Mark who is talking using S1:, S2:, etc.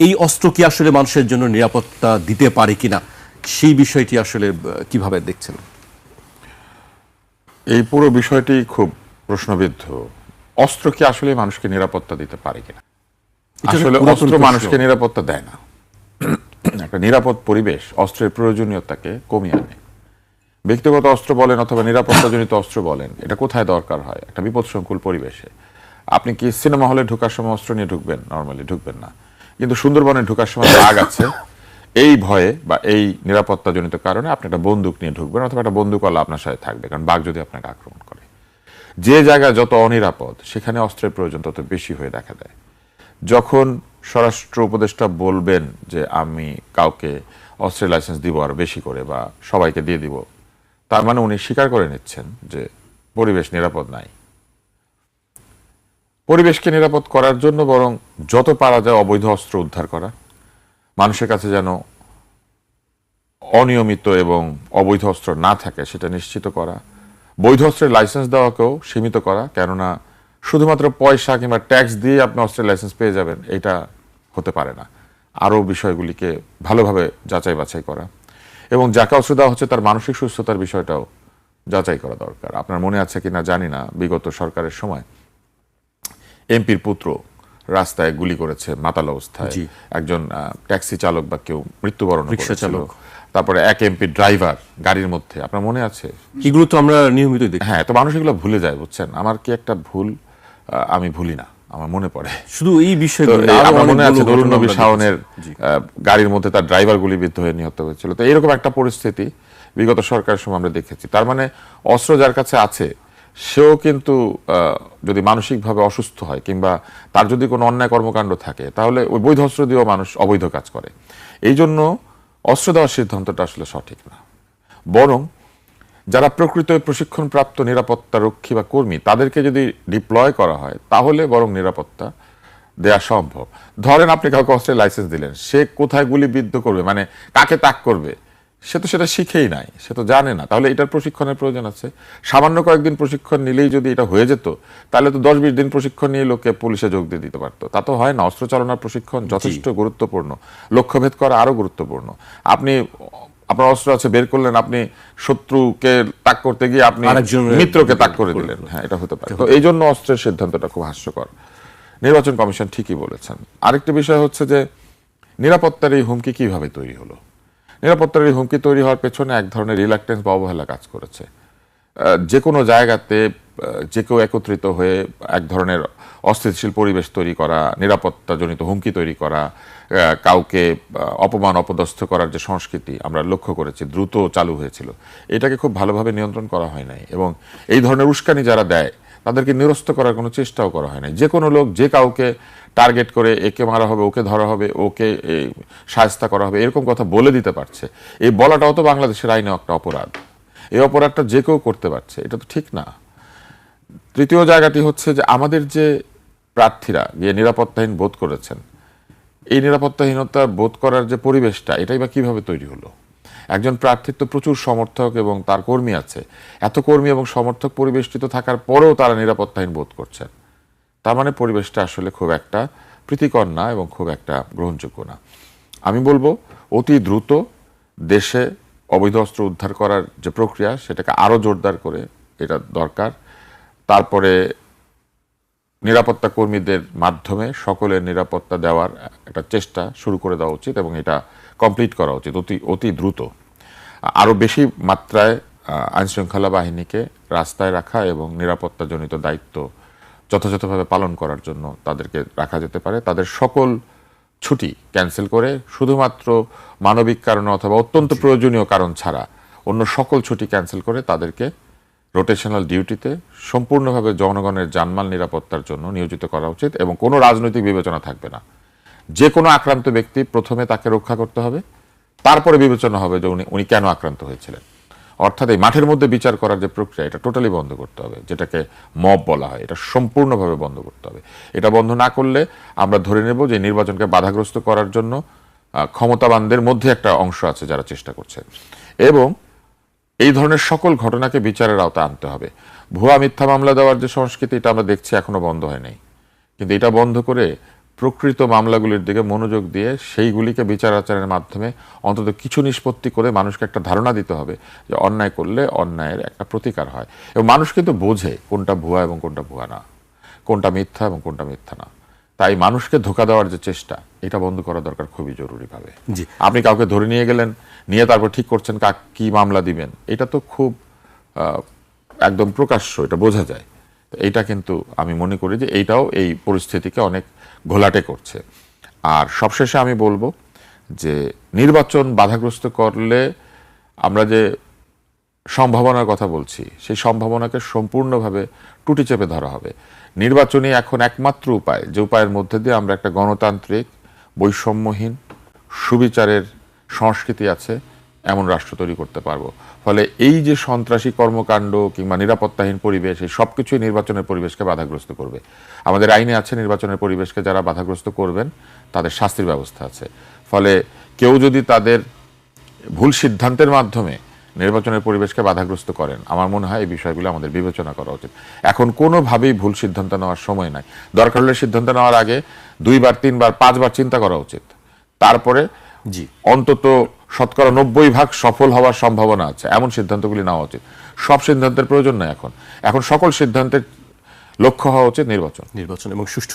S1: এই অস্ত্র কি আসলে মানুষের জন্য নিরাপত্তা দিতে পারে কিনা, সেই বিষয়টি আসলে কিভাবে দেখছেন?
S2: এই পুরো বিষয়টি খুব প্রশ্নবিদ্ধ। অস্ত্র কি আসলে মানুষকে নিরাপত্তা দিতে পারে কিনা? আসলে অস্ত্র মানুষকে নিরাপত্তা দেয় না। একটা নিরাপদ পরিবেশ অস্ত্রের প্রয়োজনীয়তাকে কমিয়ে আনে। ব্যক্তিগত অস্ত্র বলেন অথবা নিরাপত্তাজনিত অস্ত্র বলেন, এটা কোথায় দরকার হয়? একটা বিপদসংকুল পরিবেশে। আপনি কি সিনেমা হলে ঢোকার সময় অস্ত্র নিয়ে ঢুকবেন? নর্মালি ঢুকবেন না। কিন্তু সুন্দরবনে ঢোকার সময় বাঘ আছে, এই ভয়ে বা এই নিরাপত্তাজনিত কারণে আপনি একটা বন্দুক নিয়ে ঢুকবেন, অথবা একটা বন্দুকওয়ালা আপনার সাথে থাকবে, কারণ বাঘ যদি আপনাকে আক্রমণ করে। যে জায়গায় যত অনিরাপদ সেখানে অস্ত্রের প্রয়োজন তত বেশি হয়ে দেখা দেয়। যখন স্বরাষ্ট্র উপদেষ্টা বলবেন যে আমি কাউকে অস্ত্রের লাইসেন্স দিব আরো বেশি করে বা সবাইকে দিয়ে দিব, তার মানে উনি স্বীকার করে নিচ্ছেন যে পরিবেশ নিরাপদ নাই। পরিবেশকে নিরাপদ করার জন্য বরং যত পারা যায় অবৈধ অস্ত্র উদ্ধার করা, মানুষের কাছে যেন অনিয়মিত এবং অবৈধ অস্ত্র না থাকে সেটা নিশ্চিত করা, বৈধ অস্ত্রের লাইসেন্স দেওয়াকেও সীমিত করা। কেননা শুধুমাত্র পয়সা কিংবা ট্যাক্স দিয়ে আপনি অস্ত্রের লাইসেন্স পেয়ে যাবেন, এটা হতে পারে না। আরও বিষয়গুলিকে ভালোভাবে যাচাই বাছাই করা, এবং যাকে অস্ত্র দেওয়া হচ্ছে তার মানসিক সুস্থতার বিষয়টাও যাচাই করা দরকার। আপনার মনে আছে কিনা জানি না, বিগত সরকারের সময় এমপির পুত্র রাস্তায় গুলি করেছে মাতাল অবস্থায়, একজন ট্যাক্সি চালক বা কেউ মৃত্যুবরণ করেছিল। তারপরে এক এমপি ড্রাইভার গাড়ির মধ্যে, আপনার মনে আছে?
S1: এগুলো তো আমরা নিয়মিত দেখি।
S2: হ্যাঁ, তো মানুষ এগুলো ভুলে যায়, বুঝছেন। আমার কি একটা ভুল, আমি ভুলি না, আমার মনে পড়ে
S1: শুধু এই বিষয়গুলো।
S2: আমার মনে আছে নুরুন নবী শাওনের গাড়ির মধ্যে তার ড্রাইভার গুলিবিদ্ধ হয়ে নিহত হয়েছিল। তো এরকম একটা পরিস্থিতি বিগত সরকারের সময় আমরা দেখেছি। তার মানে অস্ত্র যার কাছে আছে সেও কিন্তু যদি মানসিকভাবে অসুস্থ হয় কিংবা তার যদি কোনো অন্যায় কর্মকাণ্ড থাকে, তাহলে ওই বৈধ অস্ত্র দিয়েও মানুষ অবৈধ কাজ করে। এই জন্য অস্ত্র দেওয়ার সিদ্ধান্তটা আসলে সঠিক না। বরং যারা প্রকৃত প্রশিক্ষণপ্রাপ্ত নিরাপত্তা রক্ষী বা কর্মী, তাদেরকে যদি ডিপ্লয় করা হয় তাহলে বরং নিরাপত্তা দেয়া সম্ভব। ধরেন আপনি কাউকে অস্ত্রের লাইসেন্স দিলেন, সে কোথায় গুলিবিদ্ধ করবে, মানে কাকে তাক করবে, সে তো সেটা শিখেই নাই, সে তো জানে না। তাহলে এটার প্রশিক্ষণের প্রয়োজন আছে। সামান্য কয়েকদিন প্রশিক্ষণ নিলেই যদি এটা হয়ে যেত, তাহলে তো 10-20 দিন প্রশিক্ষণ নিয়ে লোকে পুলিশে যোগ দিয়ে দিতে পারতো। তা তো হয় না। অস্ত্র চালনার প্রশিক্ষণ যথেষ্ট গুরুত্বপূর্ণ, লক্ষ্যভেদ করা আরো গুরুত্বপূর্ণ। আপনি আপনার অস্ত্র আছে, বের করলেন, আপনি শত্রুকে তাক করতে গিয়ে আপনি মিত্রকে তাক করে দিলেন, হ্যাঁ, এটা হতে পারে। তো এই জন্য অস্ত্রের সিদ্ধান্তটা খুব হাস্যকর। নির্বাচন কমিশন ঠিকই বলেছেন। আরেকটি বিষয় হচ্ছে যে নিরাপত্তার এই হুমকি কিভাবে তৈরি হলো। নিরাপত্তার এই হুমকি তৈরি হওয়ার পেছনে এক ধরনের রিলাক্টেন্স বা অবহেলা কাজ করেছে। যে কোনো জায়গাতে যে কেউ একত্রিত হয়ে এক ধরনের অস্থিতিশীল পরিবেশ তৈরি করা, নিরাপত্তাজনিত হুমকি তৈরি করা, কাউকে অপমান অপদস্থ করার যে সংস্কৃতি আমরা লক্ষ্য করেছি দ্রুত চালু হয়েছিল, এটাকে খুব ভালোভাবে নিয়ন্ত্রণ করা হয় নাই। এবং এই ধরনের উস্কানি যারা দেয় তাদেরকে নিরস্ত করার কোনো চেষ্টাও করা হয় নাই। যে কোনো লোক যে কাউকে টার্গেট করে একে মারা হবে, ওকে ধরা হবে, ওকে শায়েস্তা করা হবে, এরকম কথা বলে দিতে পারছে। এই বলাটাও তো বাংলাদেশের আইনে একটা অপরাধ। এই অপরাধটা যে কেউ করতে পারছে, এটা তো ঠিক না। তৃতীয় জায়গাটি হচ্ছে যে আমাদের যে প্রার্থীরা গিয়ে নিরাপত্তাহীন বোধ করেছেন, এই নিরাপত্তাহীনতা বোধ করার যে পরিবেশটা, এটাই বা কিভাবে তৈরি হলো। একজন প্রার্থীর তো প্রচুর সমর্থক এবং তার কর্মী আছে। এত কর্মী এবং সমর্থক পরিবেষ্টিত থাকার পরেও তারা নিরাপত্তাহীন বোধ করছেন, তার মানে পরিবেশটা আসলে খুব একটা প্রীতিকর না এবং খুব একটা গ্রহণযোগ্য না। আমি বলবো অতি দ্রুত দেশে অবৈধ অস্ত্র উদ্ধার করার যে প্রক্রিয়া, সেটাকে আরো জোরদার করে এটা দরকার। তারপরে নিরাপত্তা কর্মীদের মাধ্যমে সকলের নিরাপত্তা দেওয়ার একটা চেষ্টা শুরু করে দেওয়া উচিত এবং এটা কমপ্লিট করা উচিত অতি দ্রুত। আরো বেশি মাত্রায় আইনশৃঙ্খলা বাহিনীকে রাস্তায় রাখা এবং নিরাপত্তাজনিত দায়িত্ব যথাযথভাবে পালন করার জন্য তাদেরকে রাখা যেতে পারে। তাদের সকল ছুটি ক্যান্সেল করে শুধুমাত্র মানবিক কারণে অথবা অত্যন্ত প্রয়োজনীয় কারণ ছাড়া অন্য সকল ছুটি ক্যান্সেল করে তাদেরকে রোটেশনাল ডিউটিতে সম্পূর্ণভাবে জনগণের জানমাল নিরাপত্তার জন্য নিয়োজিত করা উচিত এবং কোনো রাজনৈতিক বিবেচনা থাকবে না। যে কোনো আক্রান্ত ব্যক্তি প্রথমে তাকে রক্ষা করতে হবে, তারপরে বিবেচনা হবে যে উনি কেন আক্রান্ত হয়েছিলেন। অর্থাৎ এই মাঠের মধ্যে বিচার করার যে প্রক্রিয়া, এটা টোটালি বন্ধ করতে হবে, যেটাকে মব বলা হয়, এটা সম্পূর্ণভাবে বন্ধ করতে হবে। এটা বন্ধ না করলে আমরা ধরে নেব যে নির্বাচনকে বাধাগ্রস্ত করার জন্য ক্ষমতাবানদের মধ্যে একটা অংশ আছে যারা চেষ্টা করছে। এবং এই ধরনের সকল ঘটনাকে বিচারের আওতায় আনতে হবে। ভুয়া মিথ্যা মামলা দেওয়ার যে সংস্কৃতি, এটা আমরা দেখছি এখনো বন্ধ হয় নাই। কিন্তু এটা বন্ধ করে প্রকৃত মামলাগুলির দিকে মনোযোগ দিয়ে সেইগুলিকে বিচার আচারের মাধ্যমে অন্তত কিছু নিষ্পত্তি করে মানুষকে একটা ধারণা দিতে হবে যে অন্যায় করলে অন্যায়ের একটা প্রতিকার হয়। এবং মানুষ কিন্তু বোঝে কোনটা ভুয়া এবং কোনটা ভুয়া না, কোনটা মিথ্যা এবং কোনটা মিথ্যা না। তাই মানুষকে ধোঁকা দেওয়ার যে চেষ্টা, এটা বন্ধ করা দরকার খুবই জরুরিভাবে।
S1: জি।
S2: আপনি কাউকে ধরে নিয়ে গেলেন, নিয়ে তারপর ঠিক করছেন কি মামলা দিবেন, এটা তো খুব একদম প্রকাশ্য, এটা বোঝা যায়। এইটা কিন্তু আমি মনে করি যে এইটাও এই পরিস্থিতিকে অনেক ঘোলাটে করছে। আর সবশেষে আমি বলবো যে নির্বাচন বাধাগ্রস্ত করলে আমরা যে সম্ভাবনার কথা বলছি, সেই সম্ভাবনাকে সম্পূর্ণভাবে টুটি চেপে ধরা হবে। নির্বাচনই এখন একমাত্র উপায়, যে উপায়ের মধ্যে দিয়ে আমরা একটা গণতান্ত্রিক, বৈষম্যহীন, সুবিচারের সংস্কৃতি আছে এমন রাষ্ট্র তৈরি করতে পারবো। ফলে এই যে সন্ত্রাসী কর্মকাণ্ড কিংবা নিরাপত্তাহীন পরিবেশ, এই সব কিছুই নির্বাচনের পরিবেশকে বাধাগ্রস্ত করবে। আমাদের আইনে আছে নির্বাচনের পরিবেশকে যারা বাধাগ্রস্ত করবেন তাদের শাস্তির ব্যবস্থা আছে। ফলে কেউ যদি তাদের ভুল সিদ্ধান্তের মাধ্যমে নির্বাচনের পরিবেশকে বাধাগ্রস্ত করেন, আমার মনে হয় এই বিষয়গুলো আমাদের বিবেচনা করা উচিত। এখন কোনোভাবেই ভুল সিদ্ধান্ত নেওয়ার সময় নাই। দরকার হলে সিদ্ধান্ত নেওয়ার আগে 2 বার 3 বার 5 বার চিন্তা করা উচিত। তারপরে
S1: জি,
S2: অন্তত শতকরা 90% সফল হওয়ার সম্ভাবনা আছে এমন সিদ্ধান্তগুলি নেওয়া উচিত। সব সিদ্ধান্তের প্রয়োজন নাই। এখন সকল সিদ্ধান্তের লক্ষ্য হওয়া উচিত নির্বাচন
S1: নির্বাচন এবং সুষ্ঠু